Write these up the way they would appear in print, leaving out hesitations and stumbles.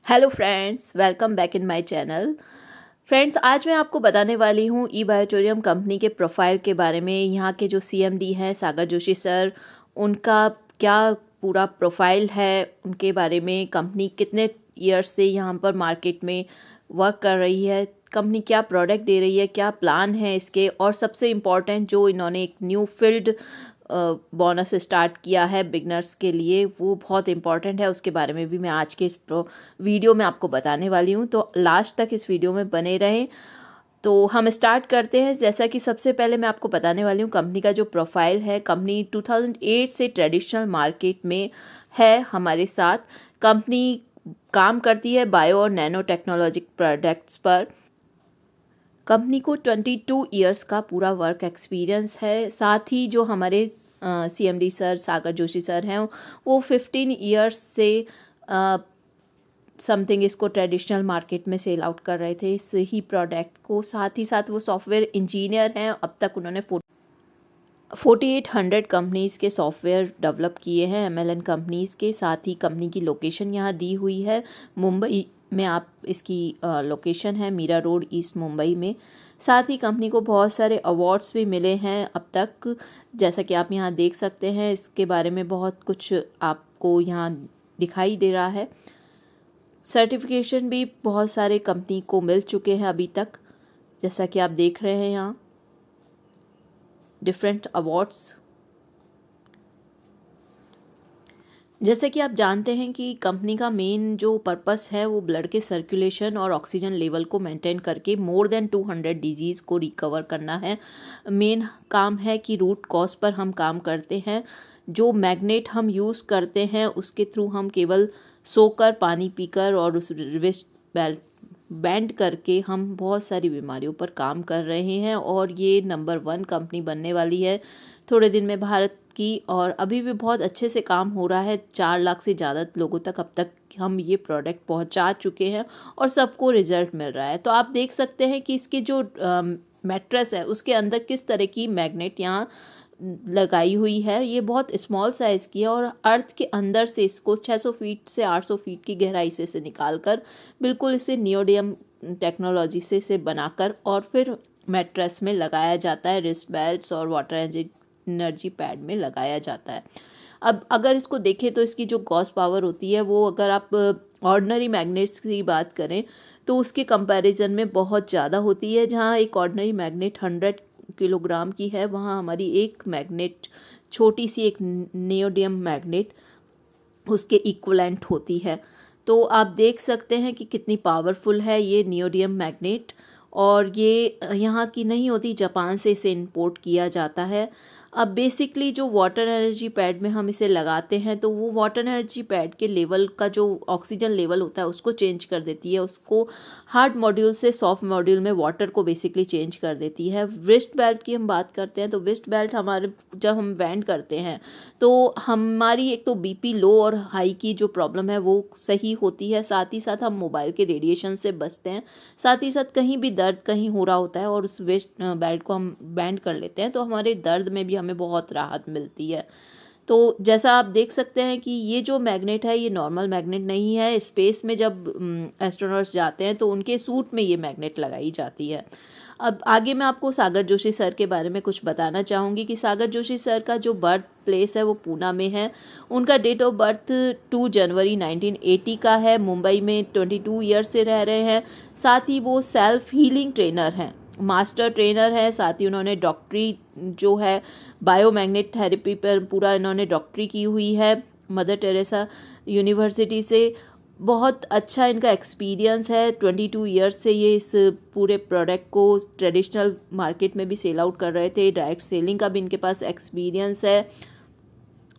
Hello friends, welcome back in my channel. Friends, आज मैं आपको बताने वाली हूँ ई बायोटोरियम कंपनी के प्रोफाइल के बारे में। यहाँ के जो सीएमडी हैं सागर जोशी सर, उनका क्या पूरा प्रोफाइल है, उनके बारे में, कंपनी कितने ईयर्स से यहाँ पर मार्केट में वर्क कर रही है, कंपनी क्या प्रोडक्ट दे रही है, क्या प्लान है इसके, और सबसे इम्पॉर्टेंट जो इन्होंने एक न्यू फील्ड बोनस स्टार्ट किया है बिगनर्स के लिए, वो बहुत इंपॉर्टेंट है। उसके बारे में भी मैं आज के इस वीडियो में आपको बताने वाली हूँ, तो लास्ट तक इस वीडियो में बने रहें। तो हम स्टार्ट करते हैं। जैसा कि सबसे पहले मैं आपको बताने वाली हूँ कंपनी का जो प्रोफाइल है। कंपनी 2008 से ट्रेडिशनल मार्केट में है हमारे साथ। कंपनी काम करती है बायो और नैनो टेक्नोलॉजी प्रोडक्ट्स पर। कंपनी को 22 इयर्स का पूरा वर्क एक्सपीरियंस है। साथ ही जो हमारे सीएमडी सर सागर जोशी सर हैं, वो 15 इयर्स से समथिंग इसको ट्रेडिशनल मार्केट में सेल आउट कर रहे थे इस ही प्रोडक्ट को। साथ ही साथ वो सॉफ्टवेयर इंजीनियर हैं। अब तक उन्होंने 4800 कंपनीज़ के सॉफ्टवेयर डेवलप किए हैं, एमएलएन कंपनीज़ के। साथ ही कंपनी की लोकेशन यहाँ दी हुई है मुंबई में। आप इसकी लोकेशन है मीरा रोड, ईस्ट मुंबई में। साथ ही कंपनी को बहुत सारे अवार्ड्स भी मिले हैं अब तक, जैसा कि आप यहाँ देख सकते हैं। इसके बारे में बहुत कुछ आपको यहाँ दिखाई दे रहा है। सर्टिफिकेशन भी बहुत सारे कंपनी को मिल चुके हैं अभी तक, जैसा कि आप देख रहे हैं यहाँ डिफरेंट अवार्ड्स। जैसे कि आप जानते हैं कि कंपनी का मेन जो पर्पस है वो ब्लड के सर्कुलेशन और ऑक्सीजन लेवल को मेंटेन करके मोर देन 200 डिजीज़ को रिकवर करना है। मेन काम है कि रूट कॉज पर हम काम करते हैं। जो मैग्नेट हम यूज़ करते हैं उसके थ्रू हम केवल सोकर, पानी पीकर और उस रिस्ट बेल्ट बैंड करके हम बहुत सारी बीमारियों पर काम कर रहे हैं, और ये नंबर 1 कंपनी बनने वाली है थोड़े दिन में भारत की। और अभी भी बहुत अच्छे से काम हो रहा है। 4 लाख से ज़्यादा लोगों तक अब तक हम ये प्रोडक्ट पहुंचा चुके हैं और सबको रिजल्ट मिल रहा है। तो आप देख सकते हैं कि इसके जो मैट्रेस है उसके अंदर किस तरह की मैग्नेट यहाँ लगाई हुई है। ये बहुत स्मॉल साइज़ की है और अर्थ के अंदर से इसको 600 फीट से 800 फीट की गहराई से निकाल कर बिल्कुल इसे नियोडियम टेक्नोलॉजी से इसे बनाकर और फिर मैट्रेस में लगाया जाता है, रिस्ट बेल्ट्स और वाटर एनर्जी पैड में लगाया जाता है। अब अगर इसको देखें तो इसकी जो गॉस पावर होती है वो, अगर आप ऑर्डिनरी मैग्नेट्स की बात करें तो उसके कंपैरिजन में बहुत ज़्यादा होती है। जहाँ एक ऑर्डिनरी मैग्नेट 100 किलोग्राम की है, वहाँ हमारी एक मैग्नेट, छोटी सी एक नियोडियम मैग्नेट, उसके इक्वलेंट होती है। तो आप देख सकते हैं कि कितनी पावरफुल है ये नियोडियम मैग्नेट। और ये यहाँ की नहीं होती, जापान से इसे इंपोर्ट किया जाता है। अब बेसिकली जो वाटर एनर्जी पैड में हम इसे लगाते हैं तो वो वाटर एनर्जी पैड के लेवल का जो ऑक्सीजन लेवल होता है उसको चेंज कर देती है। उसको हार्ड मॉड्यूल से सॉफ्ट मॉड्यूल में वाटर को बेसिकली चेंज कर देती है। वेस्ट बेल्ट की हम बात करते हैं तो वेस्ट बेल्ट हमारे जब हम बैंड करते हैं तो हमारी एक तो बीपी लो और हाई की जो प्रॉब्लम है वो सही होती है। साथ ही साथ हम मोबाइल के रेडिएशन से बचते हैं। साथ ही साथ कहीं भी दर्द कहीं हो रहा होता है और उस वेस्ट बेल्ट को हम बैंड कर लेते हैं तो हमारे दर्द में भी हमें बहुत राहत मिलती है। तो जैसा आप देख सकते हैं कि ये जो मैग्नेट है ये नॉर्मल मैग्नेट नहीं है। स्पेस में जब एस्ट्रोनॉट्स जाते हैं तो उनके सूट में ये मैग्नेट लगाई जाती है। अब आगे मैं आपको सागर जोशी सर के बारे में कुछ बताना चाहूँगी कि सागर जोशी सर का जो बर्थ प्लेस है वो पूना में है। उनका डेट ऑफ बर्थ 2 जनवरी 1980 का है। मुंबई में 22 ईयर्स से रह रहे हैं। साथ ही वो सेल्फ हीलिंग ट्रेनर हैं, मास्टर ट्रेनर है। साथ ही उन्होंने डॉक्टरी जो है बायोमैग्नेट थेरेपी पर पूरा इन्होंने डॉक्टरी की हुई है मदर टेरेसा यूनिवर्सिटी से। बहुत अच्छा इनका एक्सपीरियंस है। 22 ईयर्स से ये इस पूरे प्रोडक्ट को ट्रेडिशनल मार्केट में भी सेल आउट कर रहे थे। डायरेक्ट सेलिंग का भी इनके पास एक्सपीरियंस है।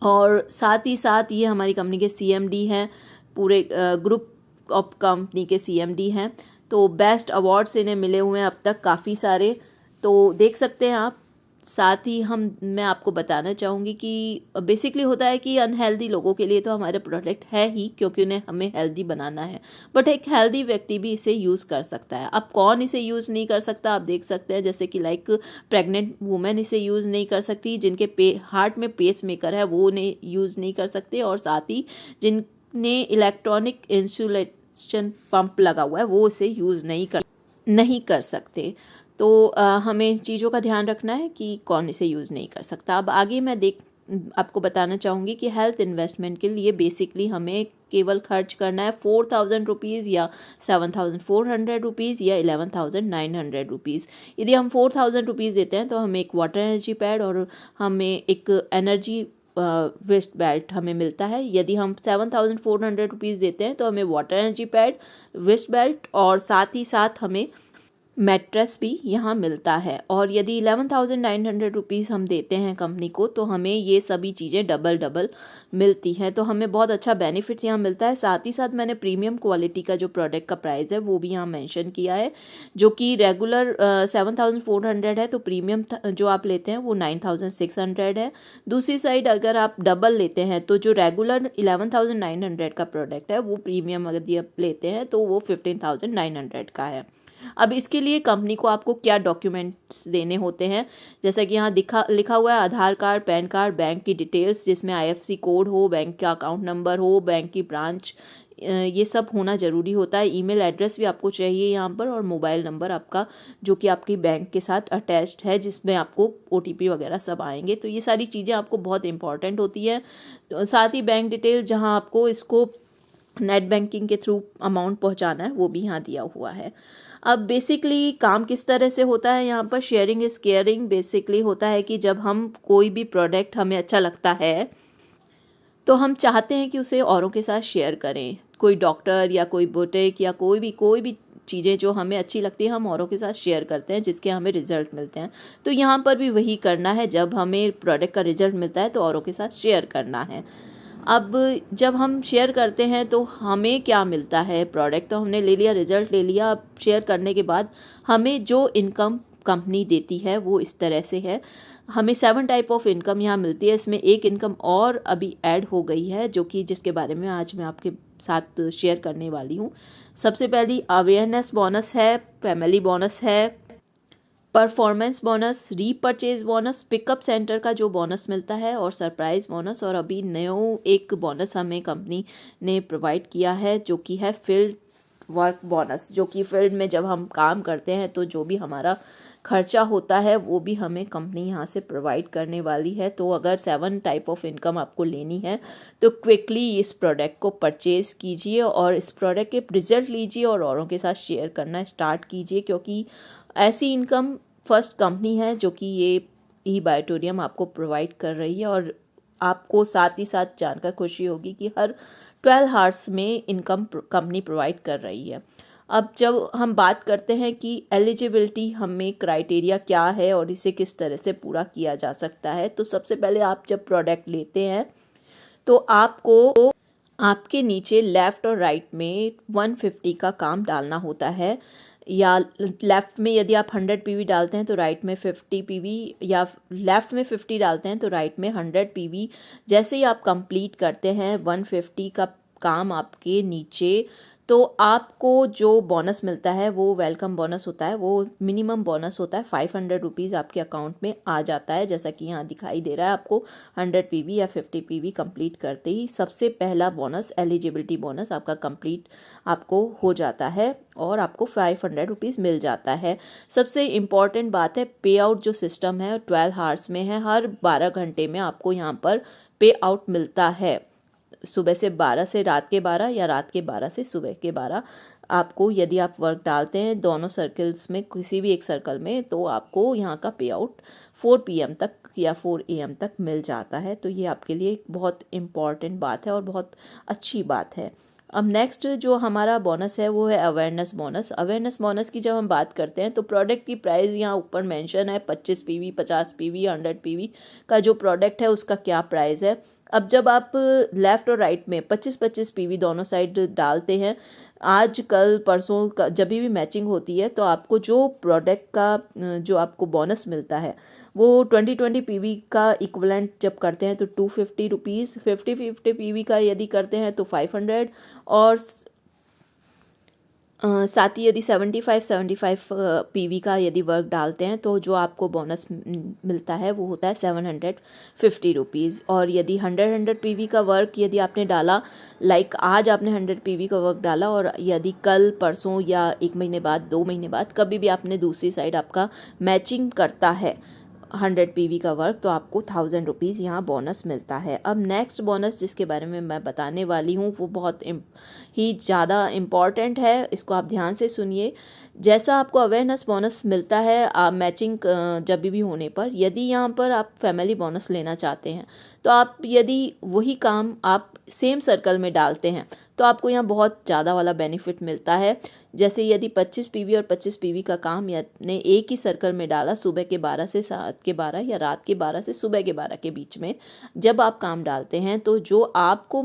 और साथ ही साथ ये हमारी कंपनी के सीएमडी हैं, पूरे ग्रुप ऑफ कंपनी के सीएमडी हैं। तो बेस्ट अवार्ड्स इन्हें मिले हुए हैं अब तक काफ़ी सारे, तो देख सकते हैं आप। साथ ही मैं आपको बताना चाहूँगी कि बेसिकली होता है कि अनहेल्दी लोगों के लिए तो हमारे प्रोडक्ट है ही, क्योंकि उन्हें हमें हेल्दी बनाना है। बट एक हेल्दी व्यक्ति भी इसे यूज़ कर सकता है। अब कौन इसे यूज़ नहीं कर सकता, आप देख सकते हैं। जैसे कि लाइक प्रेग्नेंट वुमेन इसे यूज़ नहीं कर सकती, जिनके हार्ट में पेस मेकर है वो उन्हें यूज़ नहीं कर सकते, और साथ ही जिनने इलेक्ट्रॉनिक कंबस्शन पंप लगा हुआ है वो इसे यूज़ नहीं कर सकते। तो हमें इन चीज़ों का ध्यान रखना है कि कौन इसे यूज़ नहीं कर सकता। अब आगे मैं आपको बताना चाहूँगी कि हेल्थ इन्वेस्टमेंट के लिए बेसिकली हमें केवल खर्च करना है 4000 रुपीज़ या 7400 रुपीज़ या 11900 रुपीज़। यदि हम 4000 रुपीज़ देते हैं तो हमें एक वाटर एनर्जी पैड और हमें एक एनर्जी वेस्ट बेल्ट हमें मिलता है। यदि हम 7400 रुपीज़ देते हैं तो हमें water energy pad, waste belt और साथ ही साथ हमें मैट्रेस भी यहाँ मिलता है। और यदि 11900 रुपीज़ हम देते हैं कंपनी को तो हमें ये सभी चीज़ें डबल मिलती हैं। तो हमें बहुत अच्छा बेनिफिट यहाँ मिलता है। साथ ही साथ मैंने प्रीमियम क्वालिटी का जो प्रोडक्ट का प्राइस है वो भी यहाँ मेंशन किया है, जो कि रेगुलर 7400 है, तो प्रीमियम जो आप लेते हैं वो 9600 है। दूसरी साइड अगर आप डबल लेते हैं तो जो रेगुलर 11900 का प्रोडक्ट है वो प्रीमियम यदि आप लेते हैं तो वो 15900 का है। अब इसके लिए कंपनी को आपको क्या डॉक्यूमेंट्स देने होते हैं, जैसा कि यहाँ लिखा हुआ है आधार कार्ड, पैन कार्ड, बैंक की डिटेल्स जिसमें IFSC कोड हो, बैंक का अकाउंट नंबर हो, बैंक की ब्रांच, ये सब होना ज़रूरी होता है। ईमेल एड्रेस भी आपको चाहिए यहाँ पर, और मोबाइल नंबर आपका जो कि आपकी बैंक के साथ अटैच्ड है, जिसमें आपको OTP वगैरह सब आएंगे। तो ये सारी चीज़ें आपको बहुत इंपॉर्टेंट होती है। साथ ही बैंक डिटेल जहाँ आपको इसको नेट बैंकिंग के थ्रू अमाउंट पहुँचाना है वो भी यहाँ दिया हुआ है। अब बेसिकली काम किस तरह से होता है यहाँ पर, शेयरिंग इज़ केयरिंग बेसिकली होता है कि जब हम कोई भी प्रोडक्ट हमें अच्छा लगता है तो हम चाहते हैं कि उसे औरों के साथ शेयर करें। कोई डॉक्टर या कोई बुटीक या कोई भी चीज़ें जो हमें अच्छी लगती है हम औरों के साथ शेयर करते हैं, जिसके हमें रिजल्ट मिलते हैं। तो यहाँ पर भी वही करना है, जब हमें प्रोडक्ट का रिजल्ट मिलता है तो औरों के साथ शेयर करना है। अब जब हम शेयर करते हैं तो हमें क्या मिलता है, प्रोडक्ट तो हमने ले लिया, रिजल्ट ले लिया। अब शेयर करने के बाद हमें जो इनकम कंपनी देती है वो इस तरह से है। हमें 7 टाइप ऑफ इनकम यहाँ मिलती है। इसमें एक इनकम और अभी ऐड हो गई है जो कि जिसके बारे में आज मैं आपके साथ शेयर करने वाली हूँ। सबसे पहली अवेयरनेस बोनस है, फैमिली बोनस है, performance bonus, repurchase bonus, pickup centre का जो बोनस मिलता है, और सरप्राइज बोनस। और अभी न्यू एक बोनस हमें कंपनी ने प्रोवाइड किया है जो कि है फील्ड वर्क बोनस, जो कि फील्ड में जब हम काम करते हैं तो जो भी हमारा खर्चा होता है वो भी हमें कंपनी यहाँ से प्रोवाइड करने वाली है। तो अगर 7 टाइप ऑफ इनकम आपको लेनी है तो क्विकली इस प्रोडक्ट को परचेज़ कीजिए और इस प्रोडक्ट के रिजल्ट लीजिए और औरों के साथ शेयर करना स्टार्ट कीजिए, क्योंकि ऐसी इनकम फर्स्ट कंपनी है जो कि ये eBiotorium आपको प्रोवाइड कर रही है। और आपको साथ ही साथ जानकर खुशी होगी कि हर 12 आवर्स में इनकम कंपनी प्रोवाइड कर रही है। अब जब हम बात करते हैं कि एलिजिबिलिटी हमें क्राइटेरिया क्या है और इसे किस तरह से पूरा किया जा सकता है, तो सबसे पहले आप जब प्रोडक्ट लेते हैं तो आपको आपके नीचे लेफ़्ट और राइट में 150 का काम डालना होता है, या लेफ़्ट में यदि आप 100 PV डालते हैं तो राइट में 50 PV, या लेफ़्ट में 50 डालते हैं तो राइट में 100 PV। जैसे ही आप कंप्लीट करते हैं 150 का काम आपके नीचे, तो आपको जो बोनस मिलता है वो वेलकम बोनस होता है, वो मिनिमम बोनस होता है 500 रुपीज़ आपके अकाउंट में आ जाता है। जैसा कि यहाँ दिखाई दे रहा है, आपको 100 PV या 50 PV कंप्लीट करते ही सबसे पहला बोनस एलिजिबिलिटी बोनस आपका कंप्लीट आपको हो जाता है और आपको 500 रुपीज़ मिल जाता है। सबसे इम्पॉर्टेंट बात है पे आउट जो सिस्टम है 12 आवर्स में है, हर 12 घंटे में आपको यहाँ पर पे आउट मिलता है। सुबह से 12 से रात के 12 या रात के 12 से सुबह के 12 आपको, यदि आप वर्क डालते हैं दोनों सर्कल्स में किसी भी एक सर्कल में, तो आपको यहाँ का पे आउट 4 PM तक या 4 AM तक मिल जाता है। तो ये आपके लिए एक बहुत इम्पॉर्टेंट बात है और बहुत अच्छी बात है। अब नेक्स्ट जो हमारा बोनस है वो है अवेयरनेस बोनस। अवेयरनेस बोनस की जब हम बात करते हैं तो प्रोडक्ट की प्राइस यहाँ ऊपर मेंशन है, 25 PV, 50 PV, 100 PV का जो प्रोडक्ट है उसका क्या प्राइस है। अब जब आप लेफ़्ट और राइट में 25-25 PV दोनों साइड डालते हैं, आज कल परसों का जब भी मैचिंग होती है तो आपको जो प्रोडक्ट का जो आपको बोनस मिलता है वो 20-20 PV का इक्वलेंट जब करते हैं तो 250 रुपीज़, 50-50 PV का यदि करते हैं तो 500, और साथ ही यदि 75 पीवी का यदि वर्क डालते हैं तो जो आपको बोनस मिलता है वो होता है 750 रुपीज़। और यदि 100 पीवी का वर्क यदि आपने डाला, लाइक आज आपने 100 पीवी का वर्क डाला और यदि कल परसों या 1 महीने बाद 2 महीने बाद कभी भी आपने दूसरी साइड आपका मैचिंग करता है 100 पीवी का वर्क, तो आपको 1000 रुपीज़ यहाँ बोनस मिलता है। अब नेक्स्ट बोनस जिसके बारे में मैं बताने वाली हूँ वो बहुत ही ज़्यादा इम्पॉर्टेंट है, इसको आप ध्यान से सुनिए। जैसा आपको अवेयरनेस बोनस मिलता है आप मैचिंग जब भी होने पर, यदि यहाँ पर आप फैमिली बोनस लेना चाहते हैं तो आप यदि वही काम आप सेम सर्कल में डालते हैं तो आपको यहाँ बहुत ज़्यादा वाला बेनिफिट मिलता है। जैसे यदि 25 पीवी और 25 पीवी का काम आपने एक ही सर्कल में डाला, सुबह के 12 से रात के 12 या रात के 12 से सुबह के 12 के बीच में जब आप काम डालते हैं तो जो आपको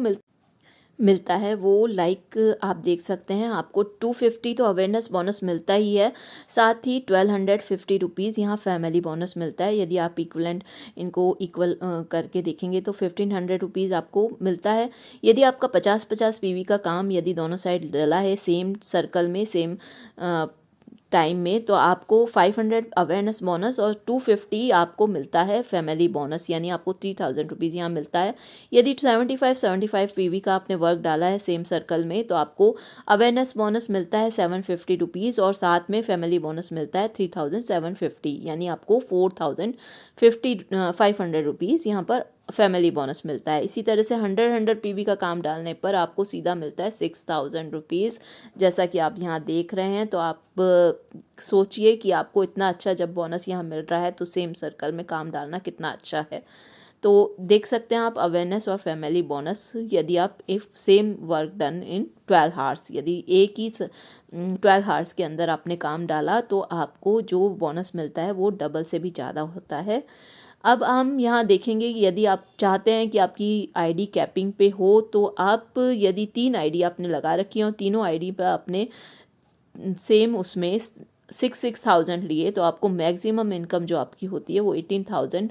मिलता है वो लाइक आप देख सकते हैं आपको 250 तो अवेयरनेस बोनस मिलता ही है, साथ ही 1250 रुपीज़ यहाँ फैमिली बोनस मिलता है। यदि आप इक्वलेंट इनको इक्वल करके देखेंगे तो 1500 रुपीज़ आपको मिलता है। यदि आपका 50-50 पीवी का काम यदि दोनों साइड डला है सेम सर्कल में सेम टाइम में तो आपको 500 अवेयरनेस बोनस और 250 आपको मिलता है फैमिली बोनस, यानी आपको 3000 रुपीज़ यहाँ मिलता है। यदि 75 पीवी का आपने वर्क डाला है सेम सर्कल में तो आपको अवेयरनेस बोनस मिलता है 750 रुपीज़ और साथ में फैमिली बोनस मिलता है 3750, यानी आपको 500 रुपीज़ यहाँ पर फैमिली बोनस मिलता है। इसी तरह से 100 पीवी का काम डालने पर आपको सीधा मिलता है 6000 रुपीज़, जैसा कि आप यहाँ देख रहे हैं। तो आप सोचिए कि आपको इतना अच्छा जब बोनस यहाँ मिल रहा है तो सेम सर्कल में काम डालना कितना अच्छा है। तो देख सकते हैं आप अवेयरनेस और फैमिली बोनस, यदि आप if same work done in 12 hours, यदि एक ही 12 हार्स के अंदर आपने काम डाला तो आपको जो बोनस मिलता है वो डबल से भी ज़्यादा होता है। अब हम यहाँ देखेंगे कि यदि आप चाहते हैं कि आपकी आईडी कैपिंग पे हो तो आप यदि 3 आईडी आपने लगा रखी हैं और तीनों आईडी पर आपने सेम उसमें 6,000 लिए तो आपको मैक्सिमम इनकम जो आपकी होती है वो 18,000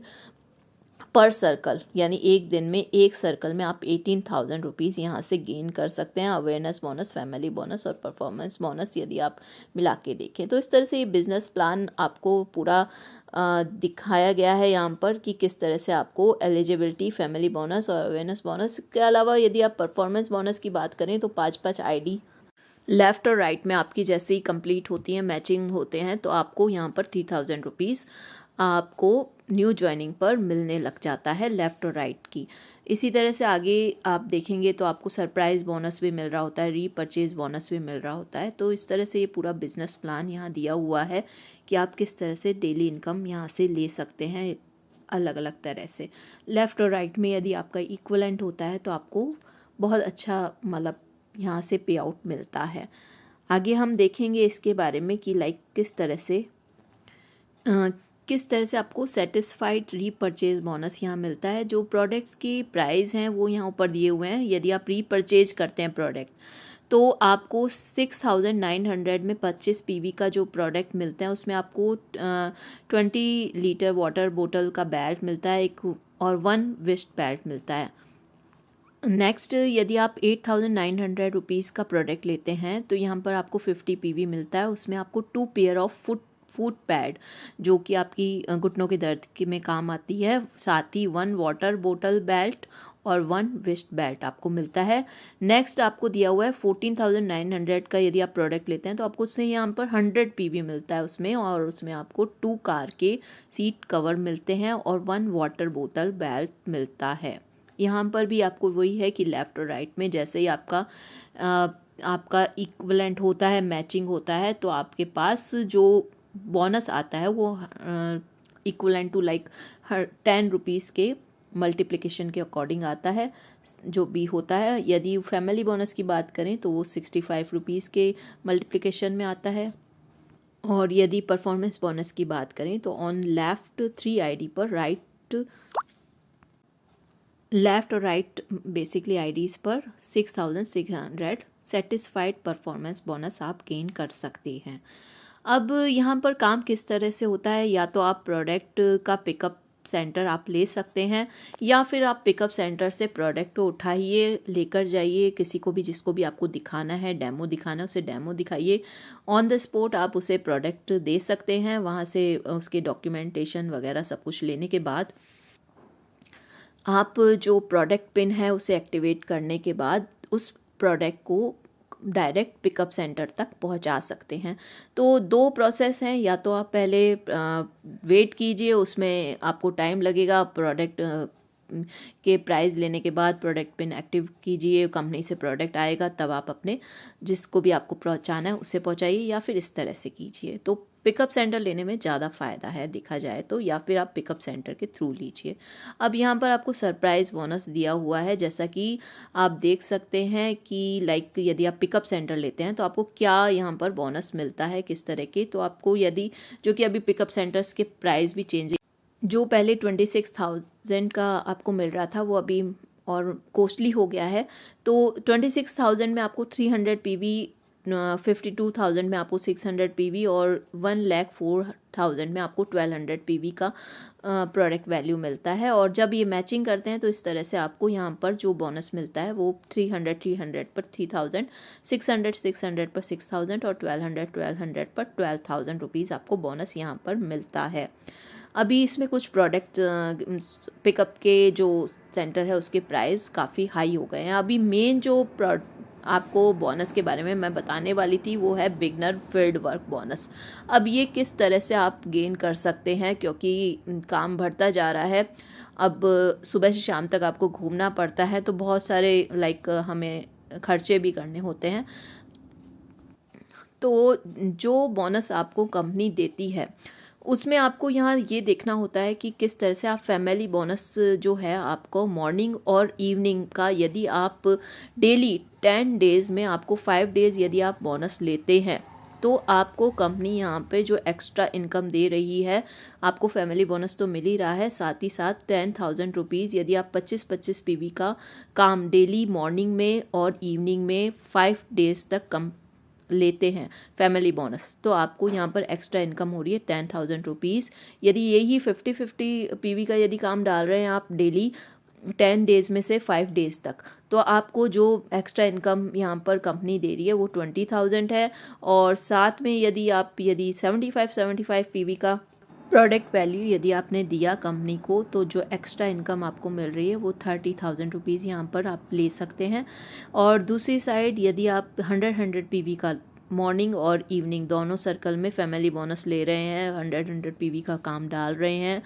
पर सर्कल, यानी एक दिन में एक सर्कल में आप 18,000 रुपीज़ यहाँ से गेन कर सकते हैं अवेयरनेस बोनस, फैमिली बोनस और परफॉर्मेंस बोनस यदि आप मिला के देखें। तो इस तरह से ये बिज़नेस प्लान आपको पूरा दिखाया गया है यहाँ पर कि किस तरह से आपको एलिजिबिलिटी फैमिली बोनस और अवेयरनेस बोनस के अलावा यदि आप परफॉर्मेंस बोनस की बात करें तो 5-5 आईडी लेफ़्ट और राइट में आपकी जैसे ही कंप्लीट होती हैं मैचिंग होते हैं तो आपको यहाँ पर 3000 रुपीज़ आपको न्यू ज्वाइनिंग पर मिलने लग जाता है लेफ़्ट और राइट की। इसी तरह से आगे आप देखेंगे तो आपको सरप्राइज़ बोनस भी मिल रहा होता है, रीपर्चेज़ बोनस भी मिल रहा होता है। तो इस तरह से ये पूरा बिजनेस प्लान यहाँ दिया हुआ है कि आप किस तरह से डेली इनकम यहाँ से ले सकते हैं अलग अलग तरह से। लेफ़्ट और राइट में यदि आपका इक्वलेंट होता है तो आपको बहुत अच्छा मतलब यहाँ से पे आउट मिलता है। आगे हम देखेंगे इसके बारे में कि लाइक किस तरह से आपको सेटिस्फाइड रीपर्चेज बोनस यहाँ मिलता है। जो प्रोडक्ट्स की प्राइस हैं वो यहाँ ऊपर दिए हुए हैं। यदि आप रीपर्चेज करते हैं प्रोडक्ट तो आपको 6,900 में 25 पीवी का जो प्रोडक्ट मिलता है उसमें आपको 20 लीटर वाटर बोतल का बेल्ट मिलता है एक और 1 वेस्ट बेल्ट मिलता है। नेक्स्ट यदि आप 8,900 रुपीज़ का प्रोडक्ट लेते हैं तो यहाँ पर आपको 50 पीवी मिलता है, उसमें आपको 2 पेयर ऑफ फुट पैड जो कि आपकी घुटनों के दर्द में काम आती है, साथ ही 1 वाटर बोतल बेल्ट और 1 वेस्ट बेल्ट आपको मिलता है। नेक्स्ट आपको दिया हुआ है 14,900 का यदि आप प्रोडक्ट लेते हैं तो आपको उससे यहाँ पर 100 पीवी मिलता है उसमें, और उसमें आपको 2 कार के सीट कवर मिलते हैं और 1 वाटर बोतल बेल्ट मिलता है। यहाँ पर भी आपको वही है कि लेफ़्ट और राइट में जैसे ही आपका इक्वलेंट होता है मैचिंग होता है तो आपके पास जो बोनस आता है वो इक्वलेंट टू लाइक 10 रुपीज़ के मल्टीप्लिकेशन के अकॉर्डिंग आता है जो भी होता है। यदि फैमिली बोनस की बात करें तो वो 65 रुपीज़ के मल्टीप्लिकेशन में आता है। और यदि परफॉर्मेंस बोनस की बात करें तो ऑन लेफ़्ट 3 आईडी पर लेफ़्ट और राइट बेसिकली आईडीज़ पर 6,600 सेटिस्फाइड परफॉर्मेंस बोनस आप गेन कर सकते हैं। अब यहाँ पर काम किस तरह से होता है, या तो आप प्रोडक्ट का पिकअप सेंटर आप ले सकते हैं, या फिर आप पिकअप सेंटर से प्रोडक्ट को उठाइए, लेकर जाइए किसी को भी, जिसको भी आपको दिखाना है, डेमो दिखाना है, उसे डेमो दिखाइए। ऑन द स्पॉट आप उसे प्रोडक्ट दे सकते हैं। वहाँ से उसके डॉक्यूमेंटेशन वगैरह सब कुछ लेने के बाद आप जो प्रोडक्ट पिन है उसे एक्टिवेट करने के बाद उस प्रोडक्ट को डायरेक्ट पिकअप सेंटर तक पहुंचा सकते हैं। तो 2 प्रोसेस हैं, या तो आप पहले वेट कीजिए, उसमें आपको टाइम लगेगा, प्रोडक्ट के प्राइस लेने के बाद प्रोडक्ट पिन एक्टिव कीजिए, कंपनी से प्रोडक्ट आएगा, तब आप अपने जिसको भी आपको पहुंचाना है उसे पहुंचाइए, या फिर इस तरह से कीजिए। तो पिकअप सेंटर लेने में ज़्यादा फ़ायदा है देखा जाए तो, या फिर आप पिकअप सेंटर के थ्रू लीजिए। अब यहाँ पर आपको सरप्राइज़ बोनस दिया हुआ है, जैसा कि आप देख सकते हैं कि लाइक यदि आप पिकअप सेंटर लेते हैं तो आपको क्या यहाँ पर बोनस मिलता है, किस तरह के। तो आपको यदि, जो कि अभी पिकअप सेंटर्स के प्राइस भी चेंज, जो पहले 26,000 का आपको मिल रहा था वो अभी और कॉस्टली हो गया है। तो 26,000 में आपको 300 PV, 52,000 में आपको 600 PV और 1,04,000 में आपको 1,200 PV का प्रोडक्ट वैल्यू मिलता है। और जब ये मैचिंग करते हैं तो इस तरह से आपको यहाँ पर जो बोनस मिलता है वो 300 पर 3,000, 600 पर 6,000 और 1,200 पर 12,000 रुपीज़ आपको बोनस यहाँ पर मिलता है। अभी इसमें कुछ प्रोडक्ट पिकअप के जो सेंटर है उसके प्राइस काफ़ी हाई हो गए हैं। अभी मेन जो आपको बोनस के बारे में मैं बताने वाली थी वो है बिगनर फील्ड वर्क बोनस। अब ये किस तरह से आप गेन कर सकते हैं, क्योंकि काम बढ़ता जा रहा है। अब सुबह से शाम तक आपको घूमना पड़ता है, तो बहुत सारे लाइक हमें खर्चे भी करने होते हैं। तो जो बोनस आपको कंपनी देती है उसमें आपको यहाँ ये देखना होता है कि किस तरह से आप फैमिली बोनस जो है आपको मॉर्निंग और इवनिंग का, यदि आप डेली 10 डेज़ में आपको 5 डेज़ यदि आप बोनस लेते हैं तो आपको कंपनी यहाँ पे जो एक्स्ट्रा इनकम दे रही है, आपको फैमिली बोनस तो मिल ही रहा है, साथ ही साथ 10,000 रुपीज़ यदि आप 25-25 PV का काम डेली मॉर्निंग में और इवनिंग में 5 डेज़ तक कम लेते हैं फैमिली बोनस, तो आपको यहाँ पर एक्स्ट्रा इनकम हो रही है 10,000 रुपीज़। यदि यही 50-50 PV का यदि काम डाल रहे हैं आप डेली 10 डेज़ में से 5 डेज़ तक, तो आपको जो एक्स्ट्रा इनकम यहाँ पर कंपनी दे रही है वो 20,000 है। और साथ में यदि 75-75 PV का प्रोडक्ट वैल्यू यदि आपने दिया कंपनी को, तो जो एक्स्ट्रा इनकम आपको मिल रही है वो 30,000 रुपीज़ यहाँ पर आप ले सकते हैं। और दूसरी साइड यदि आप 100 PV का मॉर्निंग और इवनिंग दोनों सर्कल में फैमिली बोनस ले रहे हैं, 100 PV का काम डाल रहे हैं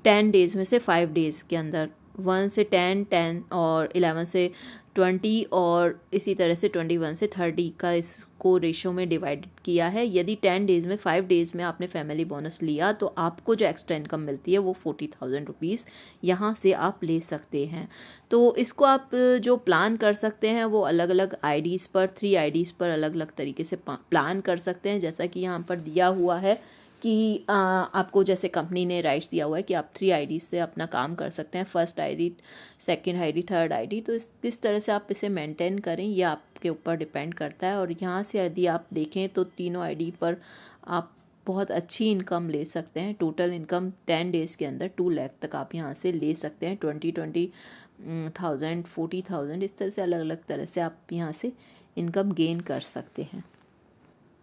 10 डेज़ में से 5 डेज़ के अंदर, 1 से 10 और 11 से 20 और इसी तरह से 21 से 30 का इसको रेशो में डिवाइड किया है। यदि 10 डेज़ में 5 डेज़ में आपने फैमिली बोनस लिया तो आपको जो एक्स्ट्रा इनकम मिलती है वो 40,000 रुपीज़ यहाँ से आप ले सकते हैं। तो इसको आप जो प्लान कर सकते हैं वो अलग अलग आईडीज़ पर, 3 आईडीज़ पर अलग अलग तरीके से प्लान कर सकते हैं। जैसा कि यहाँ पर दिया हुआ है कि आपको जैसे कंपनी ने राइट्स दिया हुआ है कि आप 3 आईडी से अपना काम कर सकते हैं, first ID, second ID, third ID. तो किस तरह से आप इसे मेंटेन करें ये आपके ऊपर डिपेंड करता है। और यहाँ से यदि आप देखें तो तीनों आईडी पर आप बहुत अच्छी इनकम ले सकते हैं। टोटल इनकम 10 डेज़ के अंदर 2 लाख तक आप यहाँ से ले सकते हैं। 20,000, 40,000 इस तरह से अलग अलग तरह से आप यहाँ से इनकम गेन कर सकते हैं।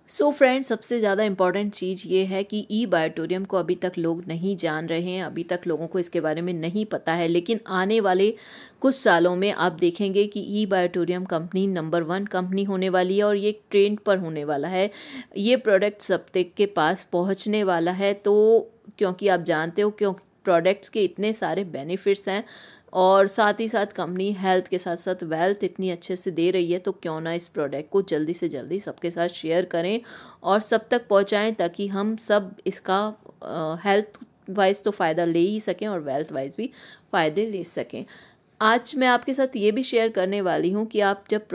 सो फ्रेंड्स, सबसे ज़्यादा इम्पॉर्टेंट चीज़ ये है कि ई बायोटोरियम को अभी तक लोग नहीं जान रहे हैं, अभी तक लोगों को इसके बारे में नहीं पता है। लेकिन आने वाले कुछ सालों में आप देखेंगे कि ई बायोटोरियम कंपनी नंबर 1 कंपनी होने वाली है और ये एक ट्रेंड पर होने वाला है। ये प्रोडक्ट सब तक के पास पहुंचने वाला है। तो क्योंकि आप जानते हो क्योंकि प्रोडक्ट्स के इतने सारे बेनिफिट्स हैं और साथ ही साथ कंपनी हेल्थ के साथ साथ वेल्थ इतनी अच्छे से दे रही है, तो क्यों ना इस प्रोडक्ट को जल्दी से जल्दी सबके साथ शेयर करें और सब तक पहुंचाएं, ताकि हम सब इसका हेल्थ वाइज तो फ़ायदा ले ही सकें और वेल्थ वाइज भी फ़ायदे ले सकें। आज मैं आपके साथ ये भी शेयर करने वाली हूँ कि आप जब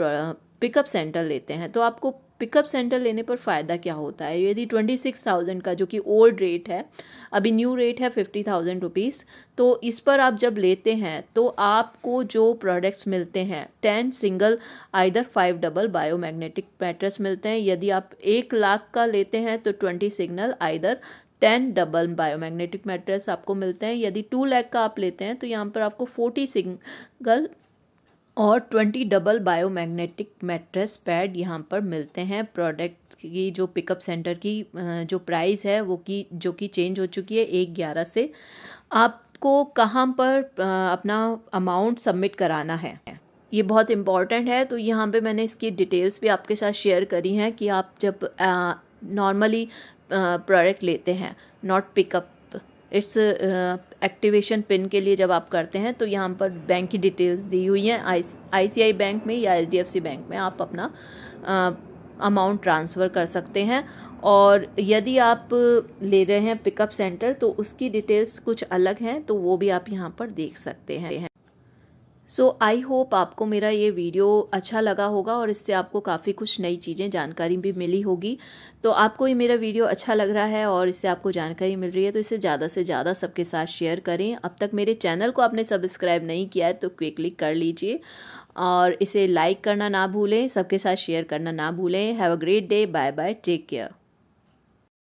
पिकअप सेंटर लेते हैं तो आपको पिकअप सेंटर लेने पर फ़ायदा क्या होता है। यदि 26,000 का जो कि ओल्ड रेट है, अभी न्यू रेट है 50,000 रुपीज़, तो इस पर आप जब लेते हैं तो आपको जो प्रोडक्ट्स मिलते हैं 10 single either 5 double biomagnetic mattress मिलते हैं। यदि आप 1 लाख का लेते हैं तो 20 single either 10 double biomagnetic mattress आपको मिलते हैं। यदि 2 लाख का आप लेते हैं तो यहाँ पर आपको 40 सिंगल और 20 डबल बायोमैग्नेटिक मैट्रेस पैड यहाँ पर मिलते हैं। प्रोडक्ट की जो पिकअप सेंटर की जो प्राइस है वो जो कि चेंज हो चुकी है 1/11 से। आपको कहाँ पर अपना अमाउंट सबमिट कराना है ये बहुत इम्पॉर्टेंट है। तो यहाँ पे मैंने इसकी डिटेल्स भी आपके साथ शेयर करी हैं कि आप जब नॉर्मली प्रोडक्ट लेते हैं, not pickup, it's activation pin के लिए जब आप करते हैं तो यहाँ पर बैंक की डिटेल्स दी हुई हैं। ICICI बैंक में या HDFC बैंक में आप अपना अमाउंट ट्रांसफ़र कर सकते हैं। और यदि आप ले रहे हैं पिकअप सेंटर तो उसकी डिटेल्स कुछ अलग हैं, तो वो भी आप यहाँ पर देख सकते हैं। सो आई होप आपको मेरा ये वीडियो अच्छा लगा होगा और इससे आपको काफ़ी कुछ नई चीज़ें जानकारी भी मिली होगी। तो आपको ये मेरा वीडियो अच्छा लग रहा है और इससे आपको जानकारी मिल रही है तो इसे ज़्यादा से ज़्यादा सबके साथ शेयर करें। अब तक मेरे चैनल को आपने सब्सक्राइब नहीं किया है तो क्विकली कर लीजिए और इसे लाइक करना ना भूलें, सबके साथ शेयर करना ना भूलें। Have a great day, bye bye, take care.